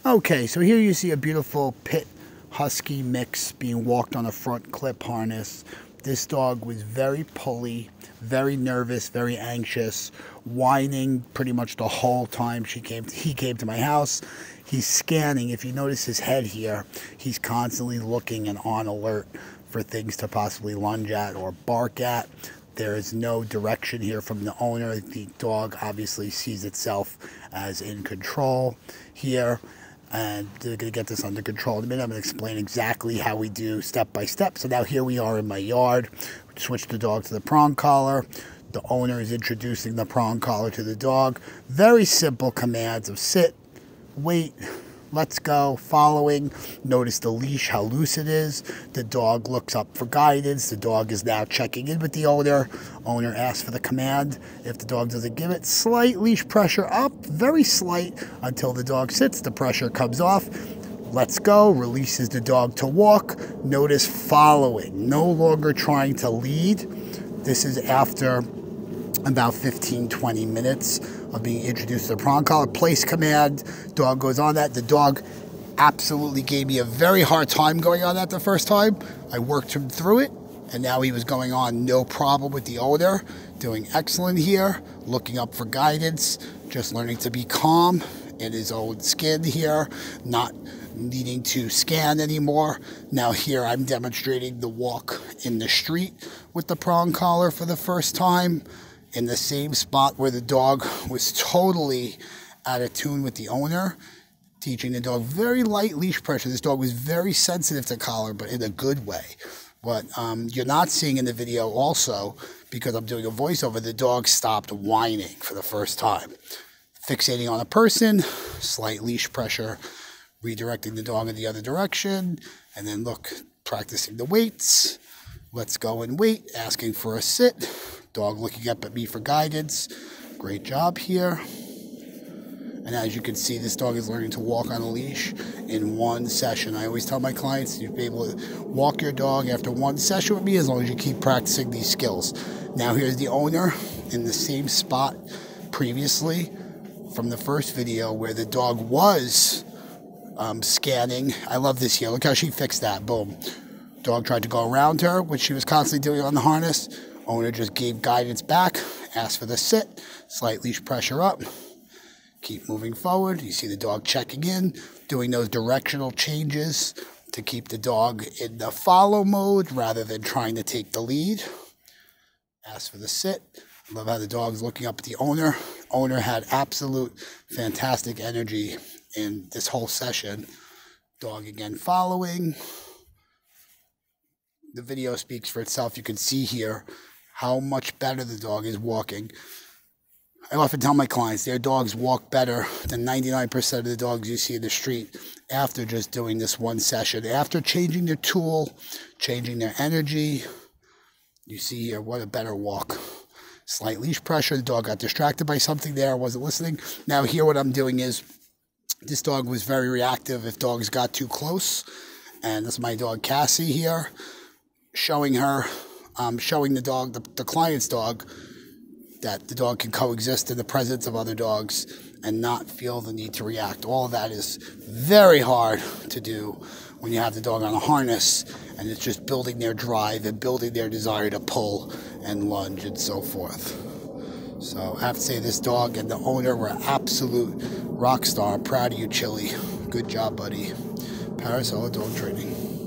Okay, so here you see a beautiful pit husky mix being walked on a front clip harness. This dog was very pulley, very nervous, very anxious, whining pretty much the whole time he came to my house. He's scanning. If you notice his head here, he's constantly looking and on alert for things to possibly lunge at or bark at. There is no direction here from the owner. The dog obviously sees itself as in control here. And they're going to get this under control in a minute. I'm going to explain exactly how we do step by step. So now here we are in my yard. Switch the dog to the prong collar. The owner is introducing the prong collar to the dog. Very simple commands of sit, wait, let's go, following. Notice the leash, how loose it is. The dog looks up for guidance. The dog is now checking in with the owner. Owner asks for the command. If the dog doesn't give it, slight leash pressure up, very slight, until the dog sits. The pressure comes off. Let's go, releases the dog to walk. Notice following, no longer trying to lead. This is after about 15-20 minutes of being introduced to the prong collar. Place command, dog goes on that. The dog absolutely gave me a very hard time going on that the first time. I worked him through it, and now he was going on no problem with the owner. Doing excellent here, looking up for guidance, just learning to be calm in his own skin here, not needing to scan anymore. Now here I'm demonstrating the walk in the street with the prong collar for the first time, in the same spot where the dog was totally out of tune with the owner, teaching the dog very light leash pressure. This dog was very sensitive to collar, but in a good way. What you're not seeing in the video also, because I'm doing a voiceover, the dog stopped whining for the first time. Fixating on a person, slight leash pressure, redirecting the dog in the other direction, and then look, practicing the waits. Let's go and wait, asking for a sit. Dog looking up at me for guidance. Great job here. And as you can see, this dog is learning to walk on a leash in one session. I always tell my clients, you'll be able to walk your dog after one session with me as long as you keep practicing these skills. Now here's the owner in the same spot previously from the first video where the dog was scanning. I love this here. Look how she fixed that. Boom. Dog tried to go around her, which she was constantly doing on the harness. Owner just gave guidance back, asked for the sit, slight leash pressure up. Keep moving forward. You see the dog checking in, doing those directional changes to keep the dog in the follow mode rather than trying to take the lead. Ask for the sit. Love how the dog's looking up at the owner. Owner had absolute fantastic energy in this whole session. Dog again following. The video speaks for itself. You can see here how much better the dog is walking. I often tell my clients their dogs walk better than 99% of the dogs you see in the street after just doing this one session. After changing their tool, changing their energy, you see here what a better walk. Slight leash pressure. The dog got distracted by something there. Wasn't listening. Now here what I'm doing is, this dog was very reactive if dogs got too close. And this is my dog Cassie here, showing the dog, the client's dog, that the dog can coexist in the presence of other dogs and not feel the need to react. All of that is very hard to do when you have the dog on a harness, and it's just building their drive and building their desire to pull and lunge and so forth. So I have to say this dog and the owner were absolute rock star. I'm proud of you, Chili. Good job, buddy. Parasol Dog Training.